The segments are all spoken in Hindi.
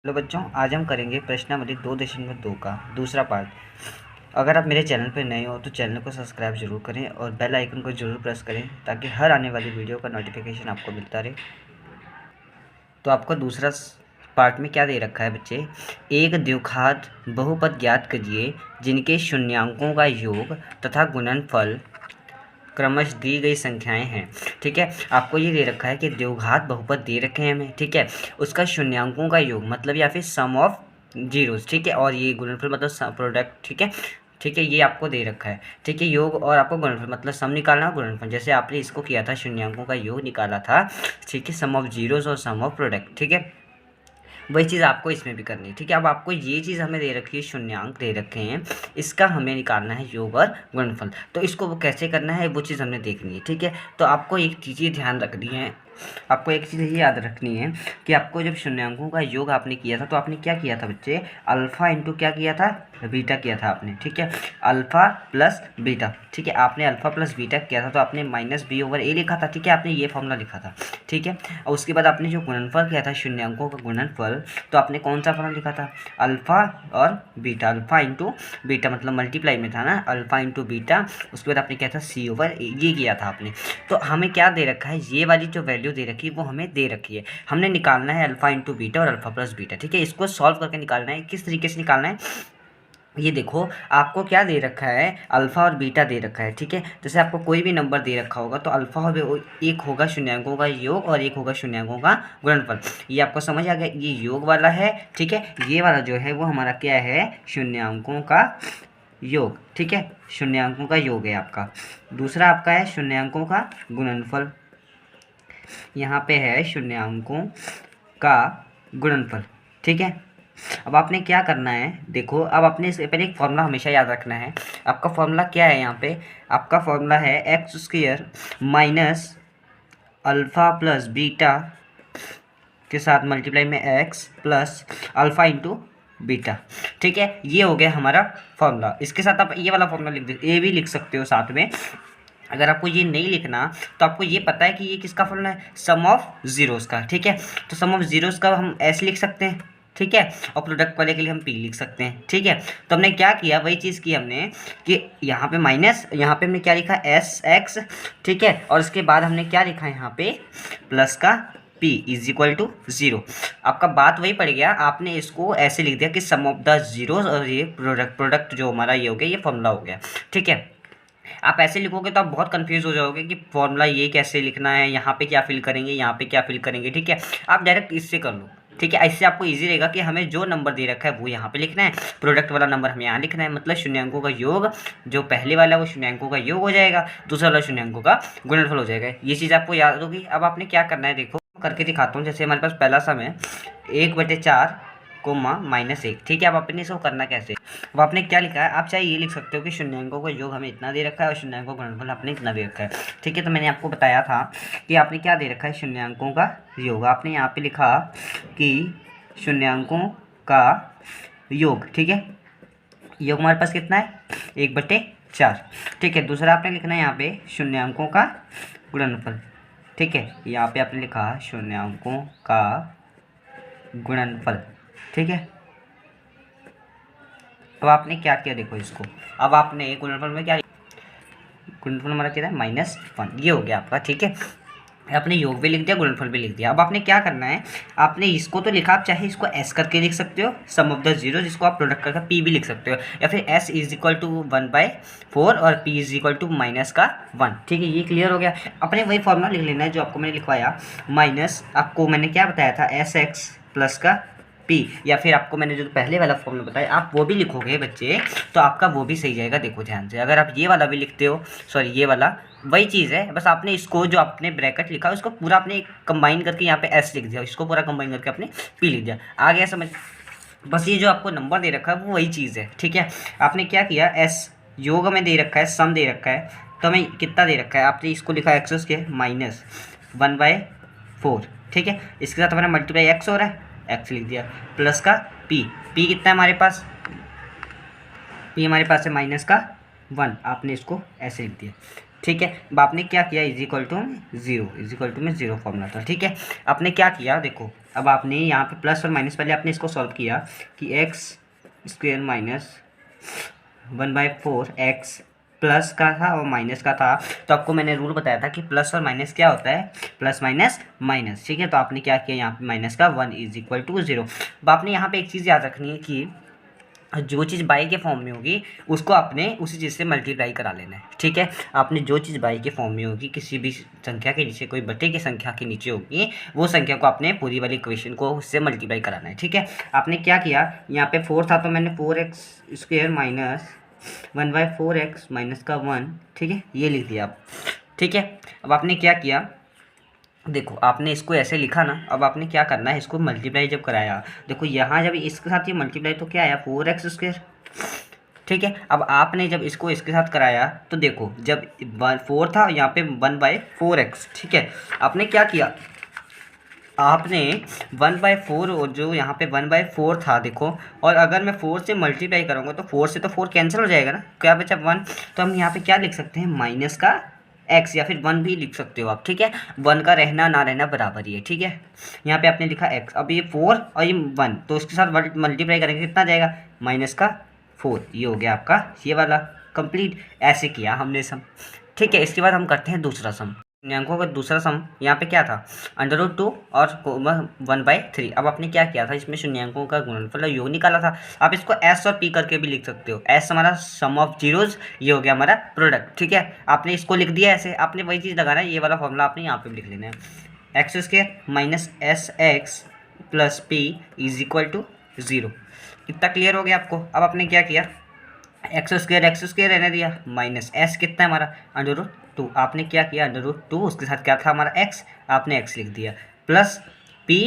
हेलो बच्चों, आज हम करेंगे प्रश्नावली 2.2 का दूसरा पार्ट। अगर आप मेरे चैनल पर नए हो तो चैनल को सब्सक्राइब जरूर करें और बेल आइकन को जरूर प्रेस करें ताकि हर आने वाली वीडियो का नोटिफिकेशन आपको मिलता रहे। तो आपको दूसरा पार्ट में क्या दे रखा है बच्चे, एक द्विघात बहुपद ज्ञात कीजिए जिनके शून्यांकों का योग तथा गुणनफल क्रमश दी गई संख्याएं हैं। ठीक है, आपको ये दे रखा है कि द्विघात बहुपद दे रखे हैं हमें। ठीक है, उसका शून्यांकों का योग मतलब या फिर सम ऑफ जीरोस। ठीक है, और ये गुणनफल मतलब प्रोडक्ट। ठीक है, ठीक है, ये आपको दे रखा है। ठीक है, योग और आपको गुणनफल मतलब सम निकालना, गुणनफल जैसे आपने इसको किया था, शून्यांकों का योग निकाला था। ठीक है, सम ऑफ जीरोस और सम ऑफ प्रोडक्ट। ठीक है, वही चीज़ आपको इसमें भी करनी है। ठीक है, अब आपको ये चीज़ हमें दे रखी है, शून्यांक दे रखे हैं, इसका हमें निकालना है योग और गुणनफल। तो इसको वो कैसे करना है वो चीज़ हमने देखनी है। ठीक है, तो आपको एक चीज़ ध्यान रखनी है, आपको एक चीज़ ये याद रखनी है कि आपको जब शून्यांकों का योग आपने किया था तो आपने क्या किया था बच्चे, अल्फ़ा इंटू क्या किया था, बीटा किया था आपने। ठीक है, अल्फ़ा प्लस बीटा। ठीक है, आपने अल्फ़ा प्लस बीटा किया था तो आपने माइनस बी ओवर ए लिखा था। ठीक है, आपने ये फॉर्मूला लिखा था। ठीक है, और उसके बाद आपने जो गुणनफल किया था, शून्यांकों का गुणनफल, तो आपने कौन सा फॉर्मूला लिखा था, अल्फ़ा और बीटा, अल्फ़ा इंटू बीटा मतलब मल्टीप्लाई में था ना, अल्फ़ा इंटू बीटा। उसके बाद आपने क्या था, सी ओवर ए, ये किया था आपने। तो हमें क्या दे रखा है, ये वाली जो वैल्यू दे रखी है वो हमें दे रखी है, हमने निकालना है अल्फ़ा इंटू बीटा और अल्फ़ा प्लस बीटा। ठीक है, इसको सॉल्व करके निकालना है। किस तरीके से निकालना है, ये देखो आपको क्या दे रखा है, अल्फ़ा और बीटा दे रखा है। ठीक है, जैसे आपको कोई भी नंबर दे रखा होगा तो अल्फ़ा और एक होगा शून्यांकों का योग और एक होगा शून्यांकों का गुणनफल। ये आपको समझ आ गया, ये योग वाला है। ठीक है, ये वाला जो है वो हमारा क्या है, शून्यांकों का योग। ठीक है, शून्यांकों का योग है आपका। दूसरा आपका है शून्यांकों का गुणनफल, यहाँ पे है शून्यांकों का गुणनफल। ठीक है, अब आपने क्या करना है, देखो अब आपने इससे पहले एक फॉर्मूला हमेशा याद रखना है। आपका फॉर्मूला क्या है, यहाँ पे आपका फॉर्मूला है x square minus alpha plus beta के साथ मल्टीप्लाई में x plus alpha into beta. ठीक है, ये हो गया हमारा फॉर्मूला। इसके साथ आप ये वाला फॉर्मूला लिख दे, ए भी लिख सकते हो साथ में। अगर आपको ये नहीं लिखना तो आपको ये पता है कि ये किसका फॉर्मूला है, सम ऑफ जीरोस का। ठीक है, तो सम ऑफ जीरोस का हम एस लिख सकते हैं। ठीक है, और प्रोडक्ट वाले के लिए हम पी लिख सकते हैं। ठीक है, तो हमने क्या किया, वही चीज़ की हमने कि यहाँ पे माइनस, यहाँ पे हमने क्या लिखा, एस एक्स। ठीक है, और इसके बाद हमने क्या लिखा है यहाँ पे, प्लस का P is equal to zero. आपका बात वही पड़ गया, आपने इसको ऐसे लिख दिया कि सम ऑफ द जीरोस, और ये प्रोडक्ट जो हमारा ये हो गया, ये फॉर्मूला हो गया। ठीक है, आप ऐसे लिखोगे तो आप बहुत कंफ्यूज हो जाओगे कि फॉर्मूला ये कैसे लिखना है, यहाँ पे क्या फिल करेंगे, यहाँ पे क्या फिल करेंगे। ठीक है, आप डायरेक्ट इससे कर लो। ठीक है, इससे आपको इजी रहेगा कि हमें जो नंबर दे रखा है वो यहाँ पे लिखना है, प्रोडक्ट वाला नंबर हमें यहाँ लिखना है। मतलब शून्यांकों का योग, जो पहले वाला वो शून्यांकों का योग हो जाएगा, दूसरा वाला शून्यांकों का गुणनफल हो जाएगा। ये चीज़ आपको याद होगी। अब आपने क्या करना है, देखो करके दिखाता हूँ। जैसे हमारे पास पहला सम है 1/4 कोमा -1। ठीक है, अब आपने इसको करना कैसे, अब आपने क्या लिखा है, आप चाहे ये लिख सकते हो कि शून्यांकों का योग हमें इतना दे रखा है और शून्यांकों का गुणनफल आपने इतना दे रखा है। ठीक है, तो मैंने आपको बताया था कि आपने क्या दे रखा है, शून्यांकों का योग। आपने यहाँ पे लिखा कि शून्यांकों का योग। ठीक है, योग हमारे पास कितना है, 1/4। ठीक है, दूसरा आपने लिखना है यहाँ पे शून्यांकों का गुणनफल। ठीक है, यहाँ पे आपने लिखा शून्यांकों का गुणनफल। ठीक है, अब आपने क्या किया, देखो इसको, अब आपने गुणनफल में क्या, गुणनफल हमारा क्या है, -1, ये हो गया आपका। ठीक है, आपने योग भी लिख दिया, गुणनफल भी लिख दिया। अब आपने क्या करना है, आपने इसको तो लिखा, आप चाहे इसको एस करके लिख सकते हो, सम ऑफ द जीरो, जिसको आप प्रोडक्ट करके पी भी लिख सकते हो, या फिर एस इज इक्वल टू 1/4 और पी इज इक्वल टू -1। ठीक है, ये क्लियर हो गया। अपने वही फॉर्मूला लिख लेना है जो आपको मैंने लिखवाया, माइनस आपको मैंने क्या बताया था, एस एक्स प्लस का पी, या फिर आपको मैंने जो पहले वाला फॉर्मूला बताया आप वो भी लिखोगे बच्चे तो आपका वो भी सही जाएगा। देखो ध्यान से, अगर आप ये वाला भी लिखते हो, सॉरी ये वाला, वही चीज़ है, बस आपने इसको जो आपने ब्रैकेट लिखा उसको पूरा आपने कंबाइन करके यहाँ पे एस लिख दिया, इसको पूरा कंबाइन करके आपने पी लिख दिया। आ गया समझ, बस ये जो आपको नंबर दे रखा है वो वही चीज़ है। ठीक है, आपने क्या किया, एस योग में दे रखा है, सम दे रखा है, तो हमें कितना दे रखा है, आपने इसको लिखा एक्स के -1/4। ठीक है, इसके साथ हमारा मल्टीप्लाई एक्स हो रहा है, एक्स लिख दिया, प्लस का पी, पी कितना है हमारे पास, पी हमारे पास है -1, आपने इसको ऐसे लिख दिया। ठीक है। अब आपने क्या किया, is equal to 0, is equal to में 0 फॉर्मूला था। ठीक है, आपने क्या किया देखो, अब आपने यहाँ पे प्लस और माइनस, पहले आपने इसको सॉल्व किया कि x square minus 1/4 x plus का था और माइनस का था। तो आपको मैंने रूल बताया था कि प्लस और माइनस क्या होता है, प्लस माइनस माइनस। ठीक है, तो आपने क्या किया, यहाँ पे माइनस का 1 इज इक्वल टू 0। अब आपने यहाँ पे एक चीज़ याद रखनी है कि जो चीज़ बाई के फॉर्म में होगी उसको आपने उसी चीज़ से मल्टीप्लाई करा लेना है। ठीक है, आपने जो चीज़ बाई के फॉर्म में होगी, किसी भी संख्या के नीचे, कोई बटे की संख्या के नीचे होगी, वो संख्या को आपने पूरी वाली इक्वेशन को उससे मल्टीप्लाई कराना है। ठीक है, आपने क्या किया, यहाँ पे 4 था तो मैंने 4x square minus 1/4x minus का 1, ठीक है, ये लिख दिया आप। ठीक है, अब आपने क्या किया, देखो आपने इसको ऐसे लिखा ना, अब आपने क्या करना है, इसको मल्टीप्लाई जब कराया, देखो यहाँ जब इसके साथ ये मल्टीप्लाई तो क्या आया 4x स्क्वेयर। ठीक है, अब आपने जब इसको इसके साथ कराया तो देखो जब 4 था यहाँ पे 1/4x। ठीक है, आपने क्या किया, आपने 1/4 और जो यहाँ पे 1/4 था देखो, और अगर मैं 4 से मल्टीप्लाई करूँगा तो 4 से तो 4 कैंसिल हो जाएगा ना, क्या बचा 1। तो हम यहाँ पे क्या लिख सकते हैं, माइनस का x, या फिर 1 भी लिख सकते हो आप। ठीक है, 1 का रहना ना रहना बराबर ही है। ठीक है, यहाँ पे आपने लिखा x, अब ये 4 और ये 1 तो इसके साथ मल्टीप्लाई करेंगे कितना जाएगा, माइनस का 4। ये हो गया आपका ये वाला कंप्लीट, ऐसे किया हमने सम। ठीक है, इसके बाद हम करते हैं दूसरा सम। शून्याङ्कों का दूसरा सम यहाँ पे क्या था, √2 और 1/3। अब आपने क्या किया था, इसमें शून्याङ्कों का गुणनफल योग निकाला था। आप इसको एस और पी करके भी लिख सकते हो। एस हमारा सम ऑफ जीरोज, ये हो गया हमारा प्रोडक्ट। ठीक है, आपने इसको लिख दिया ऐसे, आपने वही चीज़ लगाना है, ये वाला फॉर्मूला आपने यहाँ पे लिख लेना है, x square minus s x plus p is equal to 0। इतना क्लियर हो गया आपको। अब आपने क्या किया, एक्स स्क्वायर रहने दिया, माइनस एस कितना है हमारा √2, आपने क्या किया √2, उसके साथ क्या था हमारा एक्स, आपने एक्स लिख दिया, प्लस पी,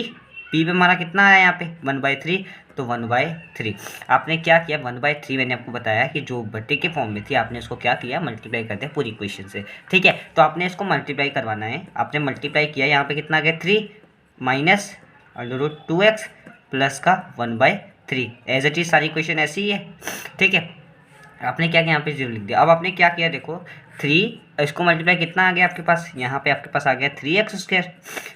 पी पे हमारा कितना आया यहाँ पे 1/3, तो 1/3। आपने क्या किया 1/3, मैंने आपको बताया कि जो बटे के फॉर्म में थी आपने इसको क्या किया, मल्टीप्लाई कर दिया पूरी इक्वेशन से। ठीक है, तो आपने इसको मल्टीप्लाई करवाना है, आपने मल्टीप्लाई किया, यहाँ पे कितना आ गया 3 माइनस √2x प्लस का 1/3, एज इट इज सारी इक्वेशन ऐसी ही है। ठीक है, आपने क्या किया, यहाँ पे 0 लिख दिया। अब आपने क्या किया देखो, 3 इसको मल्टीप्लाई कितना आ गया आपके पास, यहाँ पे आपके पास आ गया 3x स्क्वायर।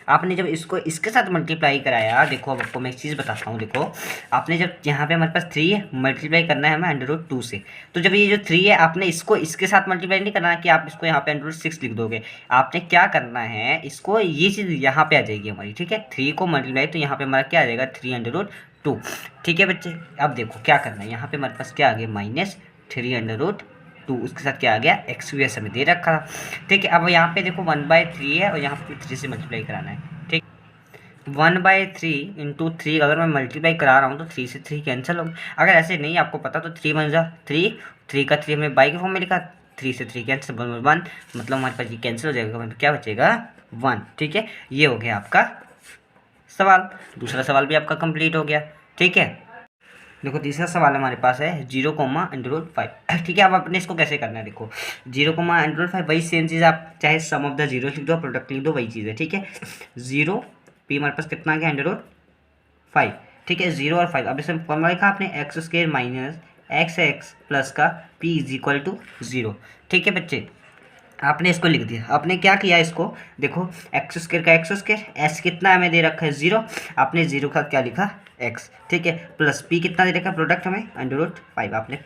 आपने जब इसको इसके साथ मल्टीप्लाई कराया, देखो अब आपको मैं एक चीज़ बताता हूँ, देखो आपने जब यहाँ पे हमारे पास 3 है, मल्टीप्लाई करना है हमें √2 से, तो जब ये जो 3 है आपने इसको इसके साथ मल्टीप्लाई नहीं करना कि आप इसको यहाँ पे √6 लिख दोगे। आपने क्या करना है, इसको ये चीज़ यहाँ पे आ जाएगी हमारी। ठीक है, 3 को मल्टीप्लाई तो यहाँ पे हमारा क्या आ जाएगा 3√2। ठीक है बच्चे, अब देखो क्या करना है, यहाँ पे हमारे पास क्या आ गया -3√2, उसके साथ क्या आ गया एक्स भी ऐसे में दे रखा था। ठीक है, अब यहाँ पे देखो 1/3 है और यहाँ पे 3 से मल्टीप्लाई कराना है। ठीक, 1/3 इंटू 3 अगर मैं मल्टीप्लाई करा रहा हूँ तो 3 से 3 कैंसिल होगा। अगर ऐसे नहीं आपको पता तो 3 × 3, 3 का 3 हमने बाई के फॉर्म में लिखा, 3 से 3 कैंसिल, 1 मतलब हमारे पास ये कैंसिल हो जाएगा, हमारे क्या बचेगा 1। ठीक है, ये हो गया आपका सवाल, दूसरा सवाल भी आपका कंप्लीट हो गया। ठीक है, देखो तीसरा सवाल हमारे पास है 0,√5। ठीक है, अब अपने इसको कैसे करना है, देखो 0,√5 वही सेम चीज़, आप चाहे सम ऑफ द जीरो लिख दो, प्रोडक्ट लिख दो, वही चीज़ है। ठीक है, 0 पी हमारे पास कितना आ गया √5। ठीक है, 0 और 5, अब इसमें फॉर्मूला लिखा आपने x square minus x plus का पी इज इक्वल टू 0। ठीक है बच्चे, आपने इसको लिख दिया। आपने क्या किया, इसको देखो एक्स स्क्वायर का एक्स स्क्वायर, एस कितना हमें दे रखा है 0, आपने 0 का क्या लिखा एक्स। ठीक है, प्लस पी कितना दे रखा प्रोडक्ट हमें √5, आपने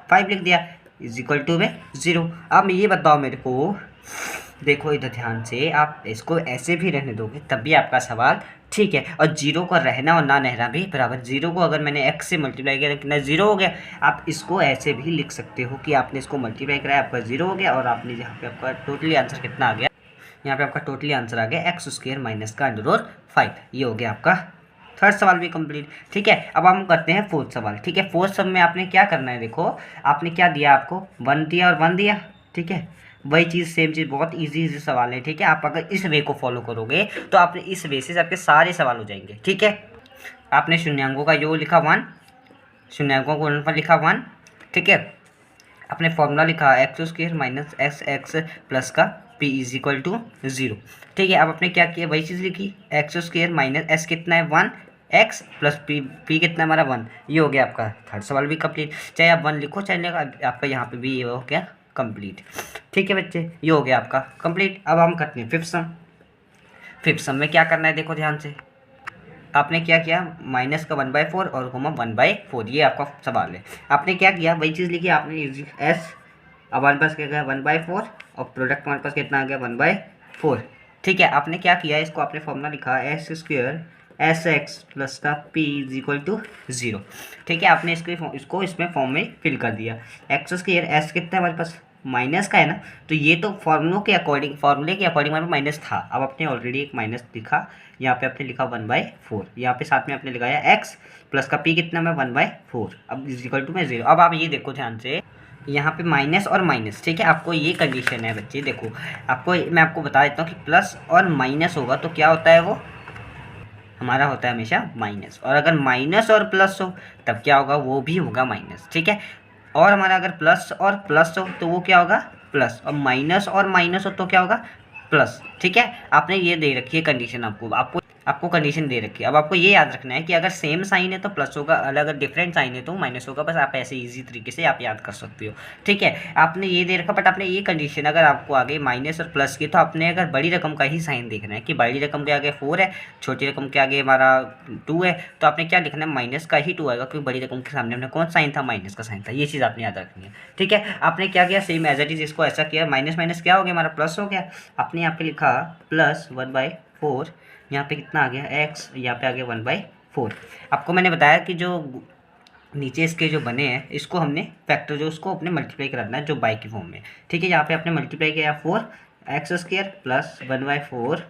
5 लिख दिया, इज इक्वल टू में 0। अब ये बताओ मेरे को, देखो इधर ध्यान से, आप इसको ऐसे भी रहने दोगे तब भी आपका सवाल ठीक है, और 0 का रहना और ना रहना भी बराबर। 0 को अगर मैंने x से मल्टीप्लाई किया कितना 0 हो गया। आप इसको ऐसे भी लिख सकते हो कि आपने इसको मल्टीप्लाई कराया, आपका 0 हो गया, और आपने यहाँ पे आपका टोटली आंसर कितना आ गया, यहाँ पे आपका टोटली आंसर आ गया एक्स स्क्वायर माइनस का √5। ये हो गया आपका थर्ड सवाल भी कंप्लीट। ठीक है, अब हम करते हैं फोर्थ सवाल। ठीक है, फोर्थ सवाल में आपने क्या करना है, देखो आपने क्या दिया, आपको 1 दिया और 1 दिया। ठीक है, वही चीज़ सेम चीज़, बहुत इजी सवाल है। ठीक है, आप अगर इस वे को फॉलो करोगे तो आपने इस वे से आपके सारे सवाल हो जाएंगे। ठीक है, आपने शून्याङ्कों का योग लिखा 1, शून्याङ्कों का गुणनफल लिखा 1। ठीक है, आपने फॉर्मूला लिखा x square minus x plus का पी इज इक्वल टू 0। ठीक है, अब आपने क्या किया, वही चीज़ लिखी, एक्स स्क्वायर माइनस एस कितना है 1 एक्स प्लस पी कितना हमारा 1। ये हो गया आपका थर्ड सवाल भी कंप्लीट। चाहे आप 1 लिखो चाहे आपका यहाँ पे भी ये हो गया कंप्लीट। ठीक है बच्चे, ये हो गया आपका कंप्लीट। अब हम करते हैं फिफ्थ सम। फिफ्थ सम में क्या करना है, देखो ध्यान से। आपने क्या किया, माइनस का 1/4 और कोमा 1/4, ये आपका सवाल है। आपने क्या किया, वही चीज़ लिखी आपने, एस। अब हमारे पास क्या गया 1/4 और प्रोडक्ट हमारे पास कितना आ गया 1/4। ठीक है, आपने क्या किया, इसको आपने फॉर्मूला लिखा S square S x plus का पी इज इक्वल टू 0। ठीक है, आपने इसको इसमें फॉर्म में फिल कर दिया। एक्स स्क्वेयर एस कितना है हमारे पास, माइनस का है ना, तो ये तो फॉर्मूले के अकॉर्डिंग हमारे पास माइनस था। अब आपने ऑलरेडी एक माइनस लिखा, यहाँ पे आपने लिखा 1/4, यहाँ पे साथ में आपने लगाया एक्स प्लस का पी कितना में 1/4, अब इज इक्वल टू में 0। अब आप ये देखो ध्यान से, यहाँ पे माइनस और माइनस, ठीक है, आपको ये कंडीशन है बच्चे, देखो मैं आपको बता देता हूँ कि प्लस और माइनस होगा तो क्या होता है, वो हमारा होता है हमेशा माइनस। और अगर माइनस और प्लस हो तब क्या होगा, वो भी होगा माइनस। ठीक है, और हमारा अगर प्लस और प्लस हो तो वो क्या होगा प्लस, और माइनस हो तो क्या होगा प्लस। ठीक है, आपने ये दे रखी है कंडीशन, आपको कंडीशन दे रखी है। अब आपको ये याद रखना है कि अगर सेम साइन है तो प्लस होगा, अगर डिफरेंट साइन है तो माइनस होगा। बस आप ऐसे इजी तरीके से आप याद कर सकते हो। ठीक है, आपने ये दे रखा, बट आपने ये कंडीशन अगर आपको आगे माइनस और प्लस की, तो आपने अगर बड़ी रकम का ही साइन देखना है कि बड़ी रकम के आगे 4 है, छोटी रकम के आगे हमारा 2 है, तो आपने क्या लिखना है, माइनस का ही 2 आएगा, क्योंकि बड़ी रकम के सामने हमने कौन साइन था, माइनस का साइन था। ये चीज़ आपने याद रखनी है। ठीक है, आपने क्या किया, सेम एज इट इज इसको ऐसा किया, माइनस माइनस क्या हो गया हमारा प्लस हो गया। आपने यहाँ पे लिखा प्लस 1/4, यहाँ पे कितना आ गया एक्स, यहाँ पे आ गया 1/4। आपको मैंने बताया कि जो नीचे इसके जो बने हैं इसको हमने फैक्टर जो उसको अपने मल्टीप्लाई कराना है जो बाई की फॉर्म में। ठीक है, यहाँ पे आपने मल्टीप्लाई किया 4 एक्स स्क्वायर प्लस 1/4,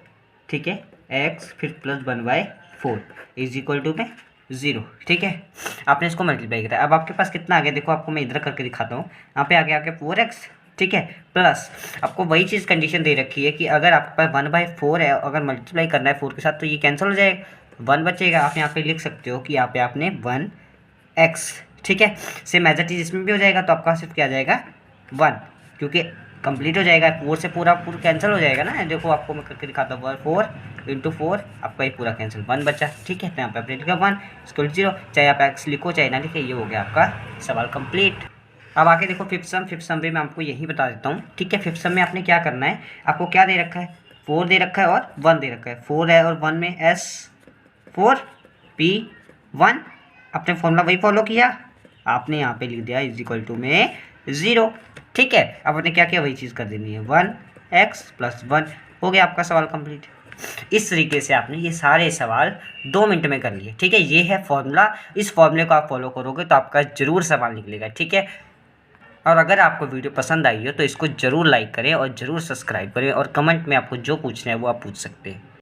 ठीक है, एक्स फिर प्लस 1/4 इज इक्वल टू में 0। ठीक है, आपने इसको मल्टीप्लाई किया। अब आपके पास कितना आ गया, देखो आपको मैं इधर करके दिखाता हूँ। यहाँ पे आ गया 4x, ठीक है, प्लस आपको वही चीज़ कंडीशन दे रखी है कि अगर आपके पास 1/4 है, अगर मल्टीप्लाई करना है 4 के साथ तो ये कैंसिल हो जाएगा, 1 बचेगा। आप यहाँ पे लिख सकते हो कि यहाँ पे आपने 1x, ठीक है, सेम एज इट इज इसमें भी हो जाएगा, तो आपका सिर्फ क्या आ जाएगा 1, क्योंकि कंप्लीट हो जाएगा 4 से पूरा कैंसिल हो जाएगा ना। देखो आपको मैं करके दिखाता हूँ, 4 × 4 आपका ये पूरा कैंसिल, 1 बचा। ठीक है, तो यहाँ पे आपने लिखा 1 इसको 0, चाहे आप x लिखो चाहे ना लिखे, ये हो गया आपका सवाल कंप्लीट। अब आगे देखो फिफ्थ सम पे मैं आपको यही बता देता हूँ। ठीक है, फिफ्थ सम में आपने क्या करना है, आपको क्या दे रखा है, 4 दे रखा है और 1 दे रखा है। 4 है और 1 में S 4 P 1, आपने फॉर्मूला वही फॉलो किया, आपने यहाँ पे लिख दिया इज इक्वल टू में 0। ठीक है, अब आपने क्या किया, वही चीज़ कर देनी है, 1x + 1 हो गया आपका सवाल कंप्लीट। इस तरीके से आपने ये सारे सवाल 2 मिनट में कर लिए। ठीक है, ये है फॉर्मूला, इस फॉर्मूले को आप फॉलो करोगे तो आपका जरूर सवाल निकलेगा। ठीक है, और अगर आपको वीडियो पसंद आई हो तो इसको ज़रूर लाइक करें और ज़रूर सब्सक्राइब करें, और कमेंट में आपको जो पूछना है वो आप पूछ सकते हैं।